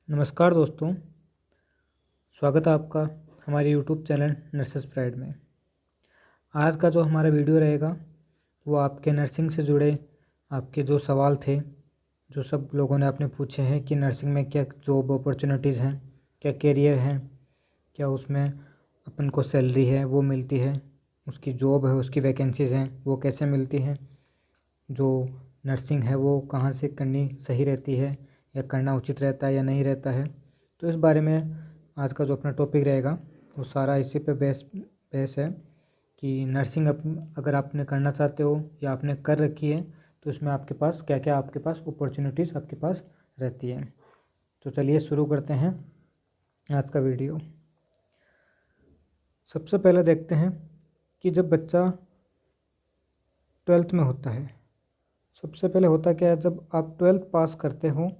नमस्कार दोस्तों, स्वागत है आपका हमारे यूट्यूब चैनल नर्सेस प्राइड में। आज का जो हमारा वीडियो रहेगा वो आपके नर्सिंग से जुड़े आपके जो सवाल थे, जो सब लोगों ने आपने पूछे हैं कि नर्सिंग में क्या जॉब अपॉर्चुनिटीज़ हैं, क्या करियर हैं, क्या उसमें अपन को सैलरी है वो मिलती है, उसकी जॉब है, उसकी वैकेंसीज़ हैं वो कैसे मिलती हैं, जो नर्सिंग है वो कहाँ से करनी सही रहती है या करना उचित रहता है या नहीं रहता है। तो इस बारे में आज का जो अपना टॉपिक रहेगा वो सारा इसी पे बेस है कि नर्सिंग अगर आपने करना चाहते हो या आपने कर रखी है तो इसमें आपके पास क्या क्या आपके पास अपॉर्चुनिटीज़ आपके पास रहती है। तो चलिए शुरू करते हैं आज का वीडियो। सबसे पहले देखते हैं कि जब बच्चा 12th में होता है, सबसे पहले होता क्या है, जब आप 12th पास करते हो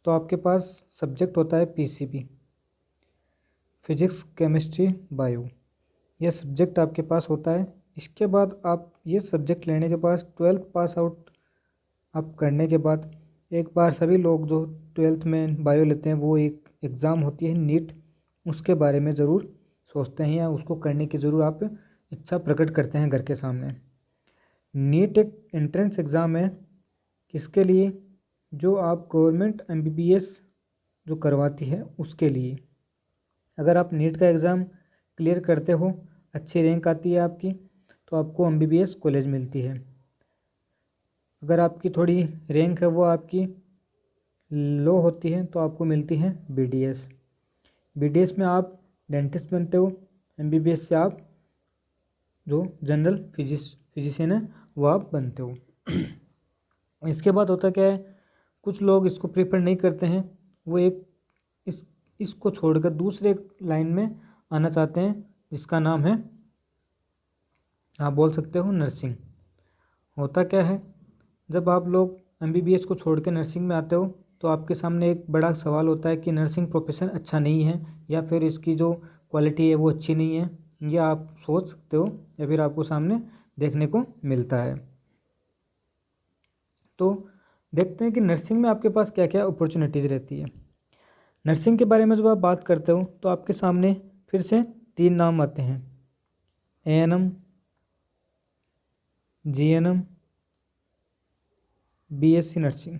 तो आपके पास सब्जेक्ट होता है पीसीबी, फिजिक्स केमिस्ट्री बायो। यह सब्जेक्ट आपके पास होता है। इसके बाद आप ये सब्जेक्ट लेने के बाद 12th पास आउट आप करने के बाद एक बार सभी लोग जो 12th में बायो लेते हैं वो एक एग्ज़ाम होती है नीट, उसके बारे में ज़रूर सोचते हैं या उसको करने की ज़रूर आप इच्छा प्रकट करते हैं घर के सामने। नीट एक एंट्रेंस एग्ज़ाम है, किसके लिए? जो आप गवर्नमेंट एमबीबीएस जो करवाती है उसके लिए। अगर आप नीट का एग्ज़ाम क्लियर करते हो, अच्छी रैंक आती है आपकी, तो आपको एमबीबीएस कॉलेज मिलती है। अगर आपकी थोड़ी रैंक है वो आपकी लो होती है तो आपको मिलती है बीडीएस। बीडीएस में आप डेंटिस्ट बनते हो, एमबीबीएस से आप जो जनरल फिजिशियन है वो आप बनते हो। इसके बाद होता क्या है, कुछ लोग इसको प्रेफर नहीं करते हैं, वो इसको छोड़कर दूसरे लाइन में आना चाहते हैं जिसका नाम है, आप बोल सकते हो, नर्सिंग। होता क्या है, जब आप लोग एमबीबीएस को छोड़ के नर्सिंग में आते हो तो आपके सामने एक बड़ा सवाल होता है कि नर्सिंग प्रोफेशन अच्छा नहीं है या फिर इसकी जो क्वालिटी है वो अच्छी नहीं है, या आप सोच सकते हो या फिर आपको सामने देखने को मिलता है। तो देखते हैं कि नर्सिंग में आपके पास क्या क्या अपॉर्चुनिटीज़ रहती है। नर्सिंग के बारे में जब आप बात करते हो तो आपके सामने फिर से 3 नाम आते हैं, एएनएम, जीएनएम, बीएससी नर्सिंग।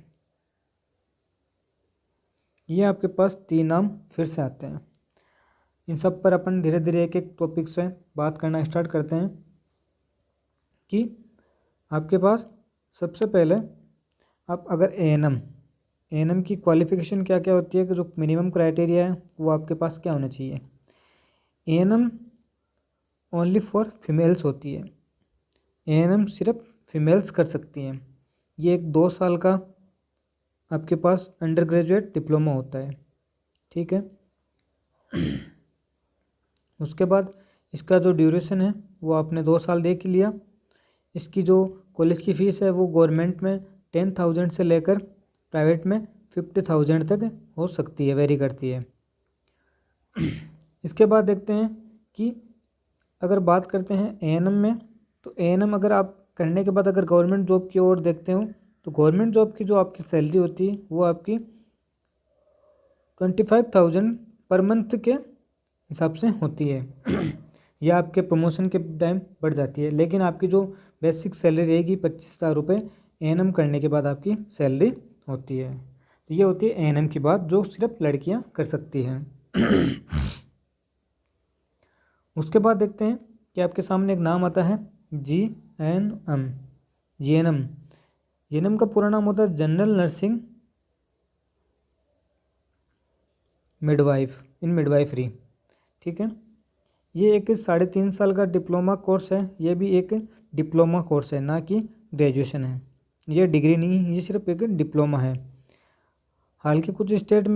ये आपके पास 3 नाम फिर से आते हैं। इन सब पर अपन धीरे धीरे एक एक टॉपिक से बात करना स्टार्ट करते हैं कि आपके पास सबसे पहले आप अगर एएनएम की क्वालिफ़िकेशन क्या क्या होती है, कि जो मिनिमम क्राइटेरिया है वो आपके पास क्या होना चाहिए। एएनएम ओनली फॉर फीमेल्स होती है, एएनएम सिर्फ फीमेल्स कर सकती हैं। ये एक 2 साल का आपके पास अंडर ग्रेजुएट डिप्लोमा होता है, ठीक है। उसके बाद इसका जो ड्यूरेशन है वो आपने 2 साल दे के लिया। इसकी जो कॉलेज की फ़ीस है वो गवर्नमेंट में 10,000 से लेकर प्राइवेट में 50,000 तक हो सकती है, वेरी करती है। इसके बाद देखते हैं कि अगर बात करते हैं एएनएम में, तो एएनएम अगर आप करने के बाद अगर गवर्नमेंट जॉब की ओर देखते हो तो गवर्नमेंट जॉब की जो आपकी सैलरी होती है वो आपकी 25,000 पर मंथ के हिसाब से होती है। यह आपके प्रमोशन के टाइम बढ़ जाती है, लेकिन आपकी जो बेसिक सैलरी रहेगी 25,000 रुपये एएनएम करने के बाद आपकी सैलरी होती है। तो ये होती है एएनएम की बात, जो सिर्फ लड़कियां कर सकती हैं। उसके बाद देखते हैं कि आपके सामने एक नाम आता है जीएनएम। जीएनएम का पूरा नाम होता है जनरल नर्सिंग मिडवाइफ इन मिडवाइफरी, ठीक है। ये एक 3.5 साल का डिप्लोमा कोर्स है। ये भी एक डिप्लोमा कोर्स है, ना कि ग्रेजुएशन है। ये डिग्री नहीं है, ये सिर्फ एक डिप्लोमा है। हालांकि कुछ स्टेट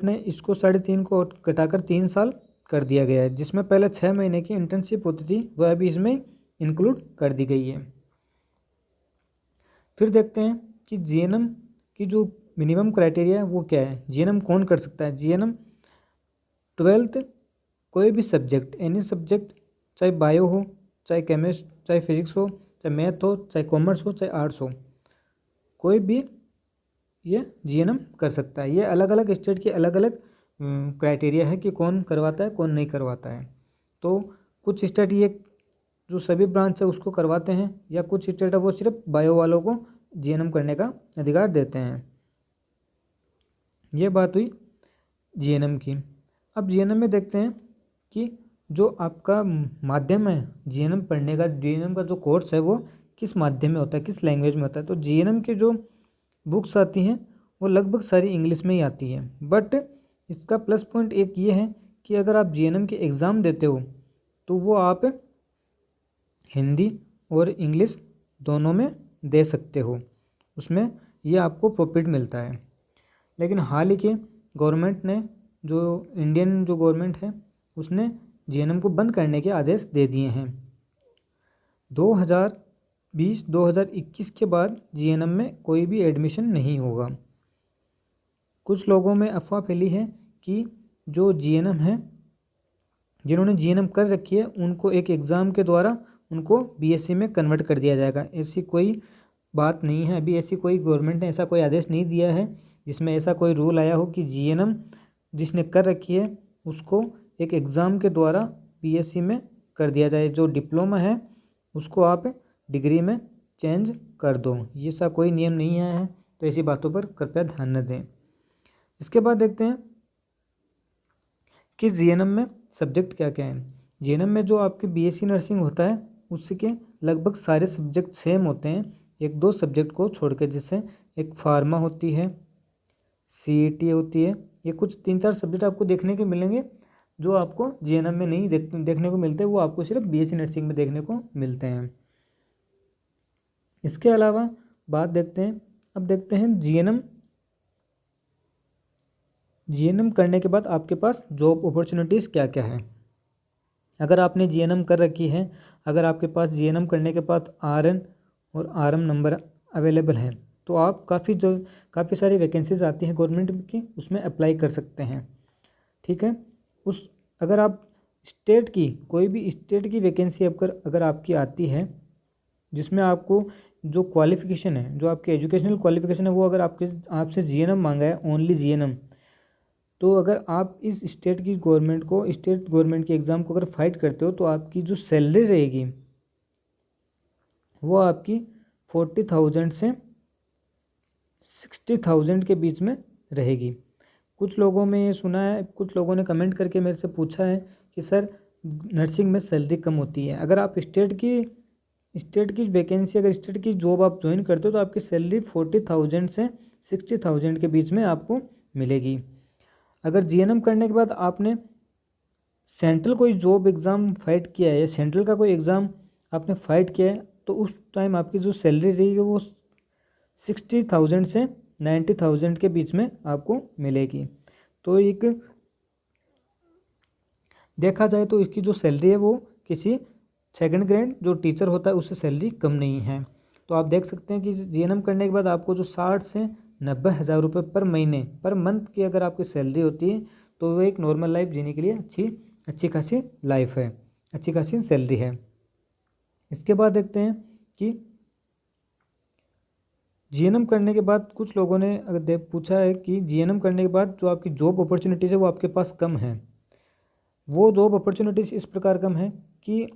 ने इसको 3.5 को घटाकर 3 साल कर दिया गया है, जिसमें पहले 6 महीने की इंटर्नशिप होती थी वह अभी इसमें इंक्लूड कर दी गई है। फिर देखते हैं कि जीएनएम की जो मिनिमम क्राइटेरिया है वो क्या है। जीएनएम कौन कर सकता है? जीएनएम 12th कोई भी सब्जेक्ट, एनी सब्जेक्ट, चाहे बायो हो, चाहे केमिस्ट, चाहे फिजिक्स हो, चाहे मैथ हो, चाहे कॉमर्स हो, चाहे आर्ट्स हो, कोई भी ये जीएनएम कर सकता है। ये अलग अलग स्टेट के अलग अलग क्राइटेरिया है कि कौन करवाता है कौन नहीं करवाता है। तो कुछ स्टेट ये जो सभी ब्रांच है उसको करवाते हैं, या कुछ स्टेट है वो सिर्फ बायो वालों को जीएनएम करने का अधिकार देते हैं। ये बात हुई जीएनएम की। अब जीएनएम में देखते हैं कि जो आपका माध्यम है जीएनएम पढ़ने का, जीएनएम का जो कोर्स है वो किस माध्यम में होता है, किस लैंग्वेज में होता है। तो जीएनएम के जो बुक्स आती हैं वो लगभग सारी इंग्लिश में ही आती है। बट इसका प्लस पॉइंट एक ये है कि अगर आप जीएनएम के एग्ज़ाम देते हो तो वो आप हिंदी और इंग्लिश दोनों में दे सकते हो, उसमें ये आपको प्रॉफिट मिलता है। लेकिन हाल ही के गवर्नमेंट ने, जो इंडियन जो गवर्नमेंट है उसने जीएनएम को बंद करने के आदेश दे दिए हैं। 2020-2021 के बाद जीएनएम में कोई भी एडमिशन नहीं होगा। कुछ लोगों में अफवाह फैली है कि जो जीएनएम है, जिन्होंने जीएनएम कर रखी है, उनको एक एग्ज़ाम के द्वारा उनको बीएससी में कन्वर्ट कर दिया जाएगा। ऐसी कोई बात नहीं है। अभी ऐसी कोई गवर्नमेंट ने ऐसा कोई आदेश नहीं दिया है जिसमें ऐसा कोई रूल आया हो कि जीएनएम जिसने कर रखी है उसको एक एग्ज़ाम के द्वारा बीएससी में कर दिया जाए। जो डिप्लोमा है उसको आप डिग्री में चेंज कर दो। ये सा कोई नियम नहीं आया है, तो ऐसी बातों पर कृपया ध्यान न दें। इसके बाद देखते हैं कि जीएनएम में सब्जेक्ट क्या क्या है। जीएनएम में जो आपके बीएससी नर्सिंग होता है उसके लगभग सारे सब्जेक्ट सेम होते हैं, एक दो सब्जेक्ट को छोड़ के, जैसे एक फार्मा होती है, सीईटी होती है। ये कुछ 3-4 सब्जेक्ट आपको देखने के मिलेंगे जो आपको जीएनएम में नहीं देखने को मिलते, वो आपको सिर्फ बीएससी नर्सिंग में देखने को मिलते हैं। इसके अलावा बात देखते हैं, अब देखते हैं जीएनएम करने के बाद आपके पास जॉब अपॉर्चुनिटीज़ क्या क्या है। अगर आपने जीएनएम कर रखी है, अगर आपके पास जीएनएम करने के बाद आरएन और आरएम नंबर अवेलेबल है, तो आप काफ़ी सारी वैकेंसीज आती हैं गवर्नमेंट की, उसमें अप्लाई कर सकते हैं। ठीक है। अगर आप स्टेट की कोई भी स्टेट की वैकेंसी अगर आपकी आती है जिसमें आपको जो क्वालिफ़िकेशन है, जो आपकी एजुकेशनल क्वालिफ़िकेशन है, वो अगर आपसे जीएनएम मांगा है, ओनली जीएनएम, तो अगर आप इस स्टेट गवर्नमेंट के एग्ज़ाम को अगर फाइट करते हो तो आपकी जो सैलरी रहेगी वो आपकी 40,000 से 60,000 के बीच में रहेगी। कुछ लोगों में ये सुना है, कुछ लोगों ने कमेंट करके मेरे से पूछा है कि सर नर्सिंग में सैलरी कम होती है। अगर आप स्टेट की वैकेंसी, अगर स्टेट की जॉब आप ज्वाइन करते हो तो आपकी सैलरी 40,000 से 60,000 के बीच में आपको मिलेगी। अगर जीएनएम करने के बाद आपने सेंट्रल कोई जॉब एग्ज़ाम फाइट किया है या सेंट्रल का कोई एग्ज़ाम आपने फाइट किया है, तो उस टाइम आपकी जो सैलरी रहेगी वो 60,000 से 90,000 के बीच में आपको मिलेगी। तो एक देखा जाए तो इसकी जो सैलरी है वो किसी सेकंड ग्रेड जो टीचर होता है उससे सैलरी कम नहीं है। तो आप देख सकते हैं कि जीएनएम करने के बाद आपको जो 60 से 90,000 रुपये पर मंथ की अगर आपकी सैलरी होती है तो वो एक नॉर्मल लाइफ जीने के लिए अच्छी खासी लाइफ है, अच्छी खासी सैलरी है। इसके बाद देखते हैं कि जीएनएम करने के बाद कुछ लोगों ने अगर पूछा है कि जीएनएम करने के बाद जो आपकी जॉब अपॉर्चुनिटीज़ है वो आपके पास कम है। वो जॉब अपॉर्चुनिटीज़ इस प्रकार कम है कि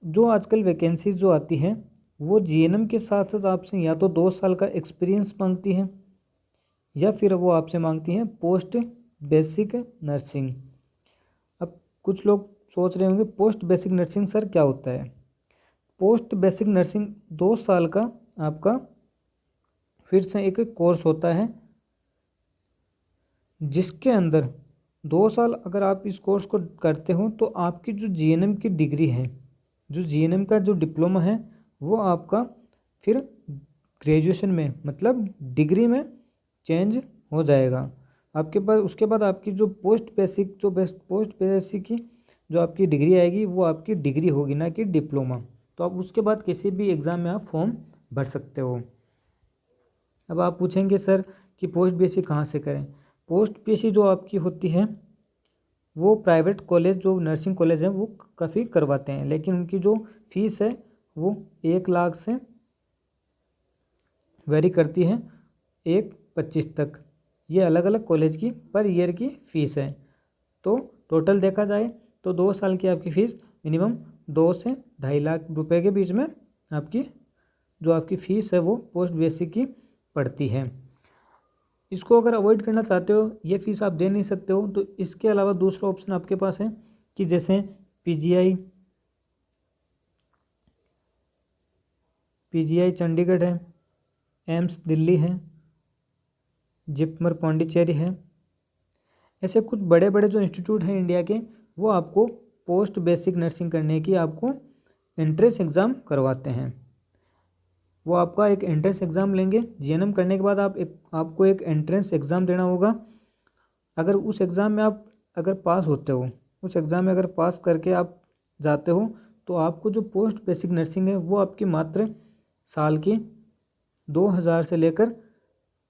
जो आजकल वैकेंसीज जो आती हैं वो जीएनएम के साथ साथ आपसे या तो 2 साल का एक्सपीरियंस मांगती हैं या फिर वो आपसे मांगती हैं पोस्ट बेसिक नर्सिंग। अब कुछ लोग सोच रहे होंगे पोस्ट बेसिक नर्सिंग सर क्या होता है। पोस्ट बेसिक नर्सिंग 2 साल का आपका फिर से एक कोर्स होता है जिसके अंदर 2 साल अगर आप इस कोर्स को करते हो तो आपकी जो जीएनएम की डिग्री है, जो जीएनएम का जो डिप्लोमा है वो आपका फिर ग्रेजुएशन में मतलब डिग्री में चेंज हो जाएगा आपके पास। उसके बाद आपकी जो पोस्ट बेसिक की जो आपकी डिग्री आएगी वो आपकी डिग्री होगी, ना कि डिप्लोमा। तो आप उसके बाद किसी भी एग्ज़ाम में आप फॉर्म भर सकते हो। अब आप पूछेंगे सर कि पोस्ट बीएससी कहाँ से करें। पोस्ट बीएससी जो आपकी होती है वो प्राइवेट कॉलेज जो नर्सिंग कॉलेज हैं वो काफ़ी करवाते हैं, लेकिन उनकी जो फीस है वो 1 लाख से वेरी करती है, 1 25 तक। ये अलग अलग कॉलेज की पर ईयर की फ़ीस है। तो टोटल देखा जाए तो 2 साल की आपकी फ़ीस मिनिमम 2 से 2.5 लाख रुपए के बीच में आपकी जो आपकी फ़ीस है वो पोस्ट बेसिक की पड़ती है। इसको अगर अवॉइड करना चाहते हो, ये फ़ीस आप दे नहीं सकते हो, तो इसके अलावा दूसरा ऑप्शन आपके पास है कि जैसे पीजीआई चंडीगढ़ है, एम्स दिल्ली है, जिपमर पौंडीचेरी है। ऐसे कुछ बड़े बड़े जो इंस्टीट्यूट हैं इंडिया के, वो आपको पोस्ट बेसिक नर्सिंग करने की आपको एंट्रेंस एग्ज़ाम करवाते हैं। वो आपका एक एंट्रेंस एग्ज़ाम लेंगे। जीएनएम करने के बाद आपको एक एंट्रेंस एग्ज़ाम देना होगा। अगर उस एग्ज़ाम में आप अगर पास होते हो, उस एग्ज़ाम में अगर पास करके आप जाते हो, तो आपको जो पोस्ट बेसिक नर्सिंग है वो आपकी मात्र साल की 2,000 से लेकर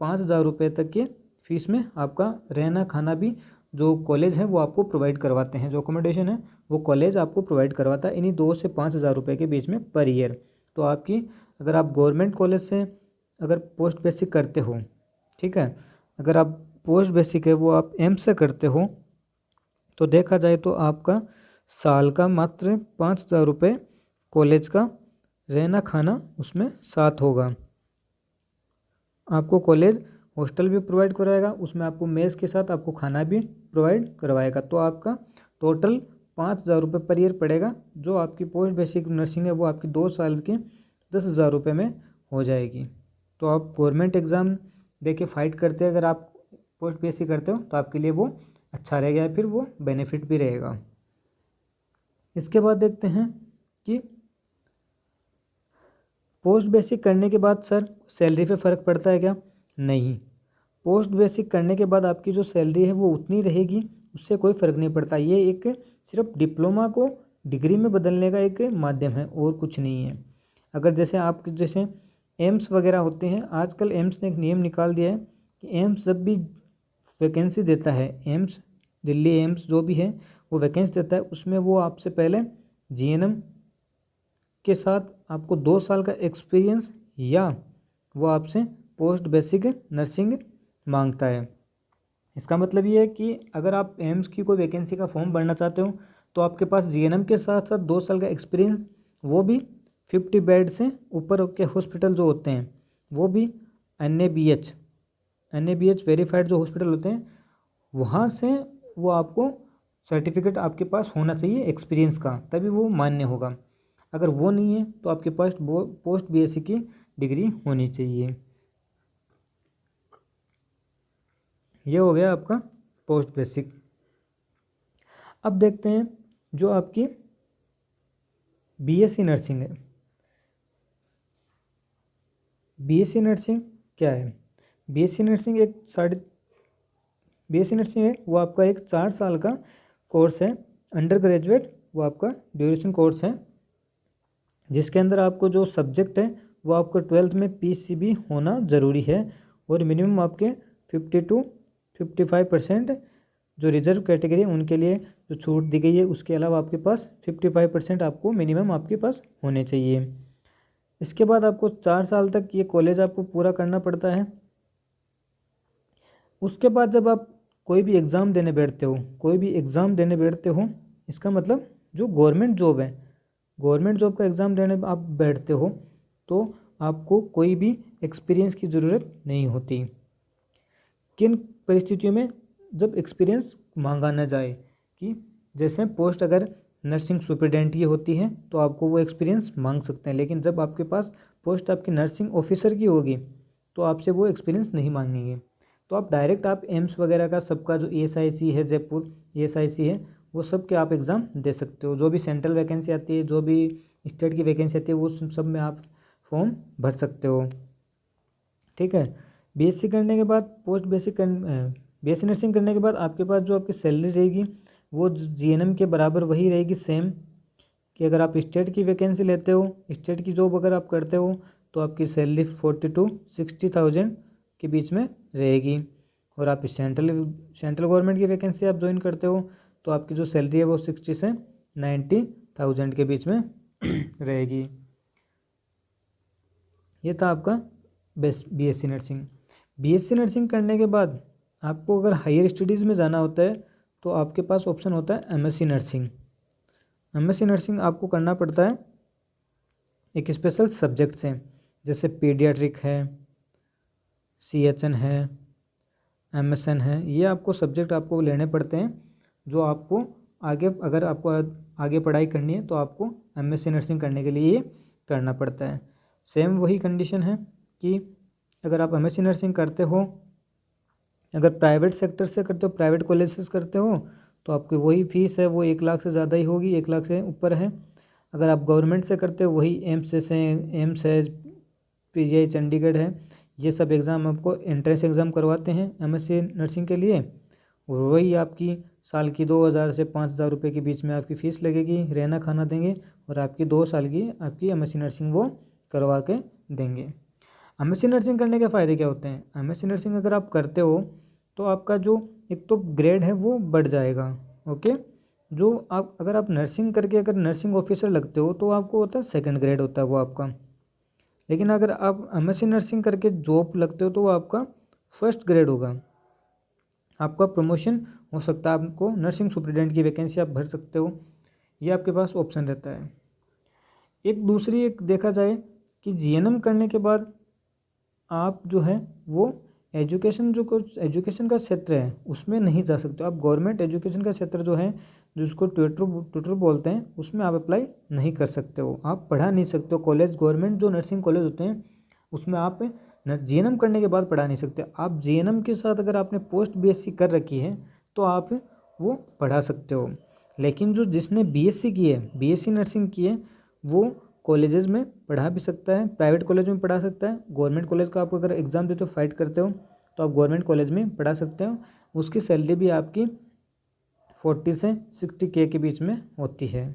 5,000 रुपये तक के फ़ीस में आपका रहना खाना भी जो कॉलेज है वो आपको प्रोवाइड करवाते हैं। जो अकोमोडेशन है वो कॉलेज आपको प्रोवाइड करवाता है इन्हीं 2 से 5,000 रुपये के बीच में पर ईयर। तो आपकी अगर आप गवर्नमेंट कॉलेज से अगर पोस्ट बेसिक करते हो, ठीक है, अगर आप पोस्ट बेसिक है वो आप एम्स से करते हो, तो देखा जाए तो आपका साल का मात्र 5,000 रुपये कॉलेज का रहना खाना उसमें साथ होगा। आपको कॉलेज हॉस्टल भी प्रोवाइड करवाएगा, उसमें आपको मेस के साथ आपको खाना भी प्रोवाइड करवाएगा। तो आपका टोटल 5,000 रुपये पर ईयर पड़ेगा। जो आपकी पोस्ट बेसिक नर्सिंग है वो आपकी 2 साल के 10,000 रुपये में हो जाएगी। तो आप गवर्नमेंट एग्ज़ाम दे के फाइट करते हैं, अगर आप पोस्ट बेसिक करते हो तो आपके लिए वो अच्छा रहेगा, फिर वो बेनिफिट भी रहेगा। इसके बाद देखते हैं कि पोस्ट बेसिक करने के बाद सर सैलरी पे फ़र्क पड़ता है क्या? नहीं, पोस्ट बेसिक करने के बाद आपकी जो सैलरी है वो उतनी रहेगी, उससे कोई फ़र्क नहीं पड़ता। ये एक सिर्फ डिप्लोमा को डिग्री में बदलने का एक माध्यम है और कुछ नहीं है। अगर जैसे एम्स वगैरह होते हैं, आजकल एम्स ने एक नियम निकाल दिया है कि एम्स जब भी वैकेंसी देता है, एम्स दिल्ली एम्स जो भी है वो वैकेंसी देता है, उसमें वो आपसे पहले जीएनएम के साथ आपको 2 साल का एक्सपीरियंस या वो आपसे पोस्ट बेसिक नर्सिंग मांगता है। इसका मतलब ये है कि अगर आप एम्स की कोई वैकेंसी का फॉर्म भरना चाहते हो तो आपके पास जीएनएम के साथ साथ 2 साल का एक्सपीरियंस, वो भी 50 बेड से ऊपर के हॉस्पिटल जो होते हैं, वो भी NABH वेरीफाइड जो हॉस्पिटल होते हैं, वहाँ से वो आपको सर्टिफिकेट आपके पास होना चाहिए एक्सपीरियंस का, तभी वो मान्य होगा। अगर वो नहीं है तो आपके पास पोस्ट बीएससी की डिग्री होनी चाहिए। ये हो गया आपका पोस्ट बेसिक। अब देखते हैं जो आपकी बीएससी नर्सिंग है। बीएससी नर्सिंग क्या है? बीएससी नर्सिंग है वो आपका एक 4 साल का कोर्स है, अंडर ग्रेजुएट वो आपका ड्यूरेशन कोर्स है, जिसके अंदर आपको जो सब्जेक्ट है वो आपको 12th में PCB होना ज़रूरी है, और मिनिमम आपके 50 to 55% जो रिजर्व कैटेगरी है उनके लिए जो छूट दी गई है, उसके अलावा आपके पास 55% आपको मिनिमम आपके पास होने चाहिए। इसके बाद आपको 4 साल तक ये कॉलेज आपको पूरा करना पड़ता है। उसके बाद जब आप कोई भी एग्ज़ाम देने बैठते हो, इसका मतलब जो गवर्नमेंट जॉब है, गवर्नमेंट जॉब का एग्ज़ाम देने आप बैठते हो तो आपको कोई भी एक्सपीरियंस की ज़रूरत नहीं होती। किन परिस्थितियों में? जब एक्सपीरियंस मांगा न जाए, कि जैसे पोस्ट अगर नर्सिंग सुपरिटेंडेंट की होती है तो आपको वो एक्सपीरियंस मांग सकते हैं, लेकिन जब आपके पास पोस्ट आपकी नर्सिंग ऑफिसर की होगी तो आपसे वो एक्सपीरियंस नहीं मांगेंगे। तो आप डायरेक्ट आप एम्स वगैरह का सबका जो ESIC है, जयपुर ESIC है, वो सब के आप एग्ज़ाम दे सकते हो। जो भी सेंट्रल वैकेंसी आती है, जो भी स्टेट की वैकेंसी आती है, वो सब में आप फॉर्म भर सकते हो। ठीक है। बीएससी करने के बाद बीएससी नर्सिंग करने के बाद आपके पास जो आपकी सैलरी रहेगी वो जीएनएम के बराबर वही रहेगी, सेम। कि अगर आप स्टेट की वैकेंसी लेते हो, स्टेट की जॉब अगर आप करते हो तो आपकी सैलरी 40,000 to 60,000 के बीच में रहेगी। और आप सेंट्रल गवर्नमेंट की वैकेंसी आप ज्वाइन करते हो तो आपकी जो सैलरी है वो 60 से 90,000 के बीच में रहेगी। ये था आपका बीएससी नर्सिंग। बीएससी नर्सिंग करने के बाद आपको अगर हायर स्टडीज़ में जाना होता है तो आपके पास ऑप्शन होता है एमएससी नर्सिंग। एमएससी नर्सिंग आपको करना पड़ता है एक स्पेशल सब्जेक्ट से, जैसे पीडियाट्रिक है, सीएचएन है, एमएसएन है। ये आपको सब्जेक्ट आपको लेने पड़ते हैं जो आपको आगे, अगर आपको आगे पढ़ाई करनी है तो आपको एमएससी नर्सिंग करने के लिए ये करना पड़ता है। सेम वही कंडीशन है कि अगर आप एमएससी नर्सिंग करते हो, अगर प्राइवेट सेक्टर से करते हो, प्राइवेट कॉलेज से करते हो, तो आपकी वही फ़ीस है वो 1 लाख से ज़्यादा ही होगी, 1 लाख से ऊपर है। अगर आप गवर्नमेंट से करते हो, वही एम्स है, पीजीआई चंडीगढ़ है, ये सब एग्ज़ाम आपको एंट्रेंस एग्ज़ाम करवाते हैं एमएससी नर्सिंग के लिए। और वही आपकी साल की 2,000 से 5,000 रुपये के बीच में आपकी फ़ीस लगेगी, रहना खाना देंगे, और आपकी 2 साल की आपकी एमएससी नर्सिंग वो करवा के देंगे। एमएससी नर्सिंग करने के फ़ायदे क्या होते हैं? एमएससी नर्सिंग अगर आप करते हो तो आपका जो एक तो ग्रेड है वो बढ़ जाएगा। ओके, जो आप अगर आप नर्सिंग करके अगर नर्सिंग ऑफिसर लगते हो तो आपको होता है 2nd ग्रेड होता है वो आपका। लेकिन अगर आप एमएससी नर्सिंग करके जॉब लगते हो तो वो आपका 1st ग्रेड होगा। आपका प्रमोशन हो सकता है, आपको नर्सिंग सुपरिटेंडेंट की वैकेंसी आप भर सकते हो, ये आपके पास ऑप्शन रहता है। एक देखा जाए कि जीएनएम करने के बाद आप जो है वो एजुकेशन एजुकेशन का क्षेत्र है उसमें नहीं जा सकते। आप गवर्नमेंट एजुकेशन का क्षेत्र जो है, जिसको ट्यूटर बोलते हैं, उसमें आप अप्लाई नहीं कर सकते हो, आप पढ़ा नहीं सकते हो। कॉलेज गवर्नमेंट जो नर्सिंग कॉलेज होते हैं उसमें आप जीएनएम करने के बाद पढ़ा नहीं सकते। आप जीएनएम के साथ अगर आपने पोस्ट बीएससी कर रखी है तो आप वो पढ़ा सकते हो। लेकिन जो जिसने बीएससी की है, बीएससी नर्सिंग की है, वो कॉलेजेस में पढ़ा भी सकता है, प्राइवेट कॉलेज में पढ़ा सकता है। गवर्नमेंट कॉलेज का आप अगर एग्ज़ाम देते हो, फाइट करते हो, तो आप गवर्नमेंट कॉलेज में पढ़ा सकते हो। उसकी सैलरी भी आपकी 40 से 60K के बीच में होती है।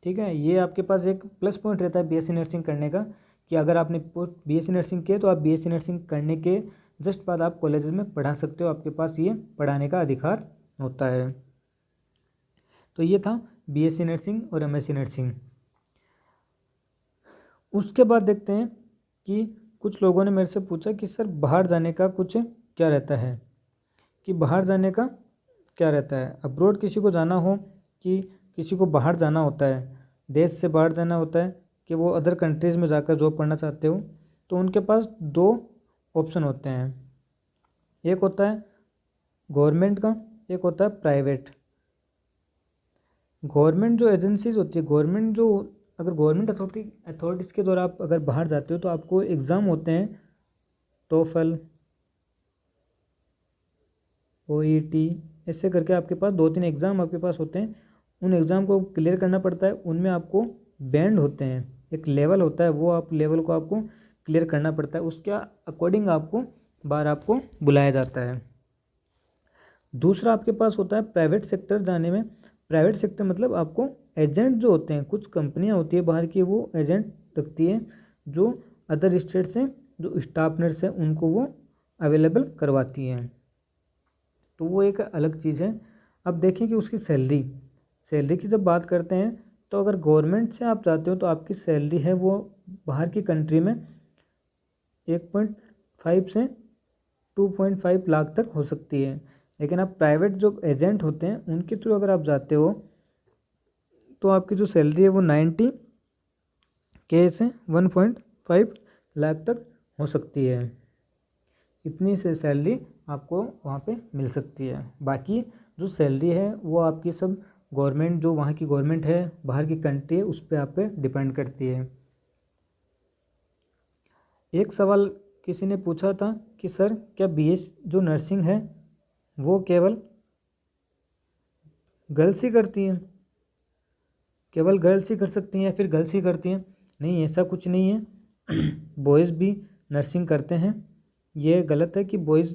ठीक है, ये आपके पास एक प्लस पॉइंट रहता है बीएससी नर्सिंग करने का, कि अगर आपने बीएससी नर्सिंग किया तो आप बीएससी नर्सिंग करने के जस्ट बाद आप कॉलेजेस में पढ़ा सकते हो, आपके पास ये पढ़ाने का अधिकार होता है। तो ये था बीएससी नर्सिंग और एमएससी नर्सिंग। उसके बाद देखते हैं कि कुछ लोगों ने मेरे से पूछा कि सर बाहर जाने का कुछ क्या रहता है, कि बाहर जाने का क्या रहता है। अब्रॉड किसी को जाना हो, कि किसी को बाहर जाना होता है, देश से बाहर जाना होता है, कि वो अदर कंट्रीज़ में जाकर जॉब करना चाहते हो, तो उनके पास 2 ऑप्शन होते हैं। एक होता है गवर्नमेंट का, एक होता है प्राइवेट। गवर्नमेंट जो एजेंसीज होती है, गवर्नमेंट जो अगर गवर्नमेंट अथॉरिटीज़ के द्वारा आप अगर बाहर जाते हो तो आपको एग्ज़ाम होते हैं, टोफल, ओईटी, ऐसे करके आपके पास 2-3 एग्ज़ाम आपके पास होते हैं। उन एग्ज़ाम को क्लियर करना पड़ता है, उनमें आपको बैंड होते हैं, एक लेवल होता है, वो आप लेवल को आपको क्लियर करना पड़ता है, उसके अकॉर्डिंग आपको बाहर आपको बुलाया जाता है। दूसरा आपके पास होता है प्राइवेट सेक्टर जाने में। प्राइवेट सेक्टर मतलब आपको एजेंट जो होते हैं, कुछ कंपनियां होती है बाहर की, वो एजेंट रखती है जो अदर स्टेट से जो स्टाफ नर्स है उनको वो अवेलेबल करवाती हैं, तो वो एक अलग चीज़ है। अब देखें कि उसकी सैलरी की जब बात करते हैं तो अगर गवर्नमेंट से आप जाते हो तो आपकी सैलरी है वो बाहर की कंट्री में 1.5 से 2.5 लाख तक हो सकती है। लेकिन आप प्राइवेट जो एजेंट होते हैं उनके थ्रू अगर आप जाते हो तो आपकी जो सैलरी है वो 90K से 1.5 लाख तक हो सकती है। इतनी से सैलरी आपको वहाँ पे मिल सकती है। बाकी जो सैलरी है वो आपकी सब गवर्नमेंट, जो वहाँ की गवर्नमेंट है, बाहर की कंट्री है, उस पर आप पे डिपेंड करती है। एक सवाल किसी ने पूछा था कि सर क्या बीएस जो नर्सिंग है वो केवल गर्ल्स ही करती हैं, केवल गर्ल्स ही कर सकती हैं या फिर गर्ल्स ही करती हैं? नहीं, ऐसा कुछ नहीं है, बॉयज़ भी नर्सिंग करते हैं। ये गलत है कि बॉयज़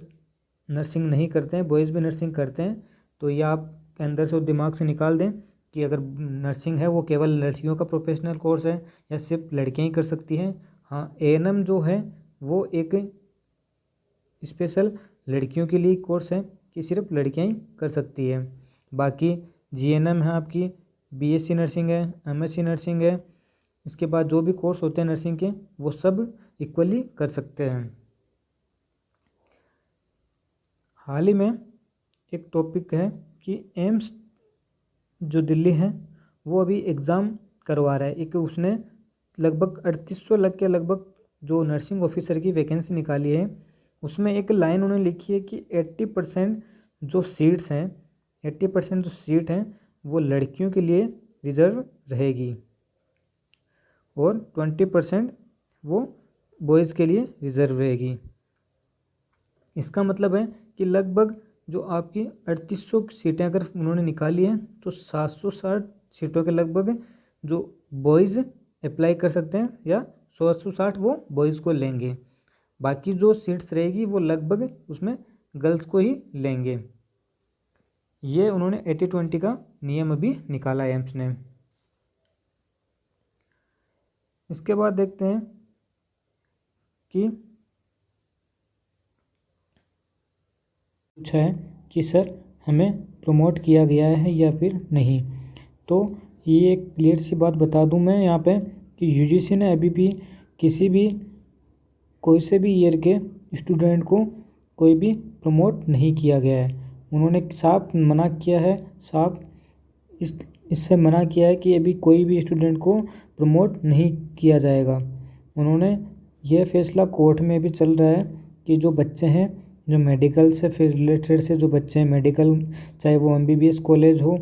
नर्सिंग नहीं करते हैं, बॉयज़ भी नर्सिंग करते हैं। तो ये आप अंदर से दिमाग से निकाल दें कि अगर नर्सिंग है वो केवल लड़कियों का प्रोफेशनल कोर्स है या सिर्फ लड़कियां ही कर सकती हैं। हाँ, एएनएम जो है वो एक स्पेशल लड़कियों के लिए कोर्स है कि सिर्फ लड़कियां ही कर सकती है। बाकी जीएनएम है आपकी, बीएससी नर्सिंग है, एमएससी नर्सिंग है, इसके बाद जो भी कोर्स होते हैं नर्सिंग के वो सब इक्वली कर सकते हैं। हाल ही में एक टॉपिक है कि एम्स जो दिल्ली है वो अभी एग्ज़ाम करवा रहा है। एक उसने लगभग 3800 के लगभग जो नर्सिंग ऑफिसर की वैकेंसी निकाली है, उसमें एक लाइन उन्होंने लिखी है कि 80% जो सीट्स हैं 80% जो सीट हैं वो लड़कियों के लिए रिजर्व रहेगी और 20% वो बॉयज़ के लिए रिजर्व रहेगी। इसका मतलब है कि लगभग जो आपकी 3800 सीटें अगर उन्होंने निकाली हैं तो 760 सीटों के लगभग जो बॉयज़ अप्लाई कर सकते हैं या 760 वो बॉयज़ को लेंगे। बाकी जो सीट्स रहेगी वो लगभग उसमें गर्ल्स को ही लेंगे। ये उन्होंने 80-20 का नियम अभी निकाला है एम्स ने। इसके बाद देखते हैं कि पूछा है कि सर हमें प्रमोट किया गया है या फिर नहीं। तो ये एक क्लियर सी बात बता दूं मैं यहाँ पे कि यूजीसी ने अभी भी किसी भी कोई से भी ईयर के स्टूडेंट को कोई भी प्रमोट नहीं किया गया है। उन्होंने साफ मना किया है, साफ इससे मना किया है कि अभी कोई भी स्टूडेंट को प्रमोट नहीं किया जाएगा। उन्होंने यह फैसला कोर्ट में भी चल रहा है कि जो बच्चे हैं जो मेडिकल से फिर रिलेटेड से जो बच्चे हैं मेडिकल, चाहे वो MBBS कॉलेज हो,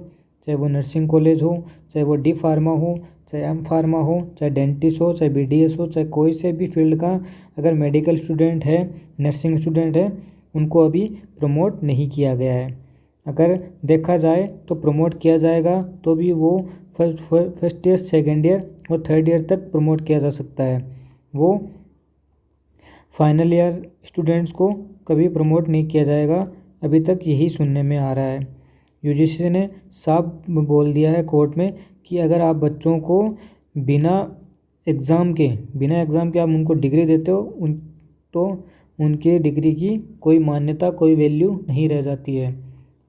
चाहे वो नर्सिंग कॉलेज हो, चाहे वो D फार्मा हो, चाहे M फार्मा हो, चाहे डेंटिस्ट हो, चाहे BDS हो, चाहे कोई से भी फील्ड का अगर मेडिकल स्टूडेंट है, नर्सिंग स्टूडेंट है, उनको अभी प्रमोट नहीं किया गया है। अगर देखा जाए तो प्रमोट किया जाएगा तो भी वो फर्स्ट ईयर, सेकेंड ईयर और थर्ड ईयर तक प्रमोट किया जा सकता है। वो फाइनल ईयर स्टूडेंट्स को कभी प्रमोट नहीं किया जाएगा, अभी तक यही सुनने में आ रहा है। यूजीसी ने साफ बोल दिया है कोर्ट में कि अगर आप बच्चों को बिना एग्ज़ाम के आप उनको डिग्री देते हो तो उनके डिग्री की कोई मान्यता, कोई वैल्यू नहीं रह जाती है।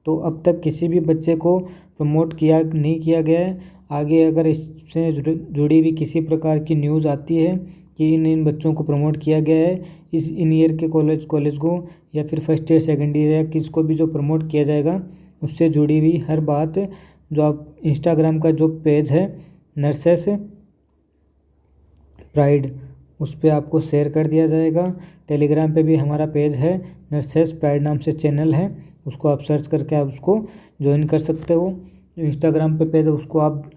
तो अब तक किसी भी बच्चे को प्रमोट नहीं किया गया है। आगे अगर इससे जुड़ी हुई किसी प्रकार की न्यूज़ आती है कि इन बच्चों को प्रमोट किया गया है, इन ईयर के कॉलेज को या फिर फर्स्ट ईयर, सेकेंड ईयर या किसको भी जो प्रमोट किया जाएगा, उससे जुड़ी हुई हर बात जो आप इंस्टाग्राम का जो पेज है नर्सेस प्राइड, उस पर आपको शेयर कर दिया जाएगा। टेलीग्राम पे भी हमारा पेज है, नर्सेस प्राइड नाम से चैनल है, उसको आप सर्च करके आप उसको ज्वाइन कर सकते हो। जो इंस्टाग्राम पे पेज है उसको आप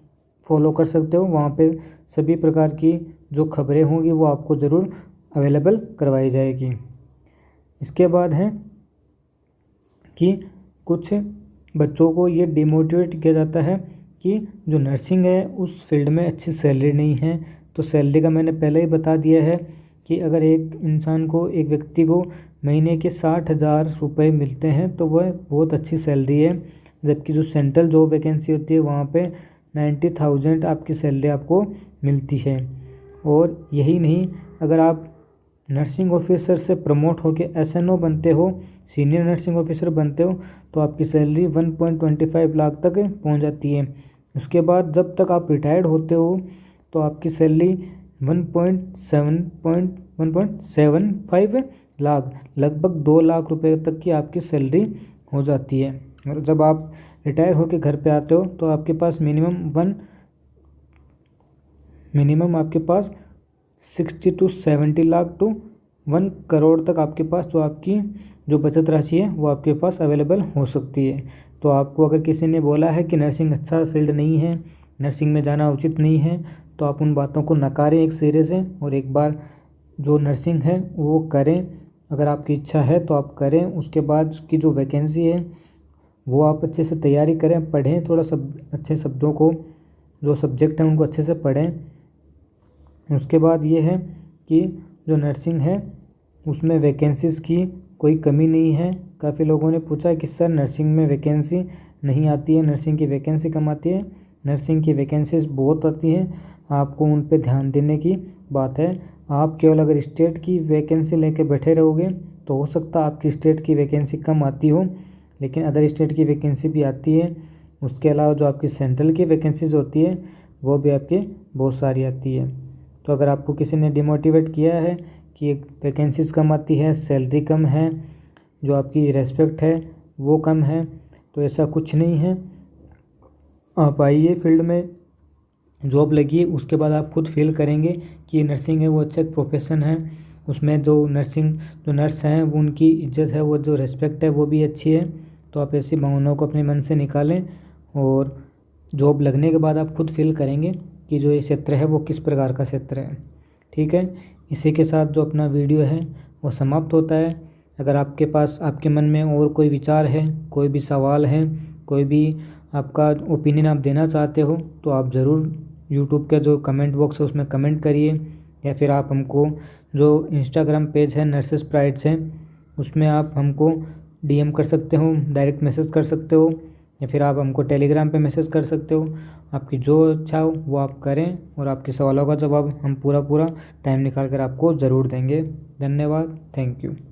फॉलो कर सकते हो। वहाँ पे सभी प्रकार की जो खबरें होंगी वो आपको ज़रूर अवेलेबल करवाई जाएगी। इसके बाद है कि कुछ बच्चों को ये डिमोटिवेट किया जाता है कि जो नर्सिंग है उस फील्ड में अच्छी सैलरी नहीं है। तो सैलरी का मैंने पहले ही बता दिया है कि अगर एक इंसान को, एक व्यक्ति को महीने के 60,000 रुपये मिलते हैं तो वह बहुत अच्छी सैलरी है। जबकि जो सेंट्रल जॉब वैकेंसी होती है वहाँ पे 90,000 आपकी सैलरी आपको मिलती है। और यही नहीं, अगर आप नर्सिंग ऑफिसर से प्रमोट होकर SNO बनते हो, सीनियर नर्सिंग ऑफिसर बनते हो, तो आपकी सैलरी 1.25 लाख तक पहुंच जाती है। उसके बाद जब तक आप रिटायर्ड होते हो तो आपकी सैलरी 1.75 लाख, लगभग 2 लाख रुपए तक की आपकी सैलरी हो जाती है। और जब आप रिटायर होकर घर पे आते हो तो आपके पास मिनिमम आपके पास 60 to 70 लाख टू 1 करोड़ तक आपके पास जो बचत राशि है वो आपके पास अवेलेबल हो सकती है। तो आपको अगर किसी ने बोला है कि नर्सिंग अच्छा फील्ड नहीं है, नर्सिंग में जाना उचित नहीं है, तो आप उन बातों को नकारें एक सिरे से और एक बार जो नर्सिंग है वो करें। अगर आपकी इच्छा है तो आप करें। उसके बाद की जो वैकेंसी है वो आप अच्छे से तैयारी करें, पढ़ें, थोड़ा अच्छे शब्दों को, जो सब्जेक्ट हैं उनको अच्छे से पढ़ें। उसके बाद ये है कि जो नर्सिंग है उसमें वैकेंसीज़ की कोई कमी नहीं है। काफ़ी लोगों ने पूछा कि सर नर्सिंग में वैकेंसी नहीं आती है, नर्सिंग की वैकेंसी कम आती है। नर्सिंग की वैकेंसीज बहुत आती हैं, आपको उन पे ध्यान देने की बात है। आप केवल अगर स्टेट की वैकेंसी लेके बैठे रहोगे तो हो सकता है आपकी स्टेट की वैकेंसी कम आती हो, लेकिन अदर स्टेट की वैकेंसी भी आती है। उसके अलावा जो आपकी सेंट्रल की वैकेंसीज होती है वो भी आपकी बहुत सारी आती है। तो अगर आपको किसी ने डिमोटिवेट किया है कि वैकेंसीज़ कम आती है, सैलरी कम है जो आपकी रेस्पेक्ट है वो कम है, तो ऐसा कुछ नहीं है। आप आइए फील्ड में, जॉब लगी, उसके बाद आप खुद फील करेंगे कि नर्सिंग है वो अच्छा एक प्रोफेशन है। उसमें जो नर्स हैं वो उनकी इज्जत है, वो जो रेस्पेक्ट है वो भी अच्छी है। तो आप ऐसी भावनाओं को अपने मन से निकालें और जॉब लगने के बाद आप खुद फील करेंगे कि जो ये क्षेत्र है वो किस प्रकार का क्षेत्र है। ठीक है, इसी के साथ जो अपना वीडियो है वो समाप्त होता है। अगर आपके पास आपके मन में और कोई विचार है, कोई भी सवाल है, कोई भी आपका ओपिनियन आप देना चाहते हो, तो आप ज़रूर यूट्यूब का जो कमेंट बॉक्स है उसमें कमेंट करिए, या फिर आप हमको जो इंस्टाग्राम पेज है नर्सेस प्राइड्स है उसमें आप हमको डीएम कर सकते हो, डायरेक्ट मैसेज कर सकते हो, या फिर आप हमको टेलीग्राम पे मैसेज कर सकते हो। आपकी जो इच्छा हो वो आप करें और आपके सवालों का जवाब हम पूरा टाइम निकाल कर आपको ज़रूर देंगे। धन्यवाद, थैंक यू।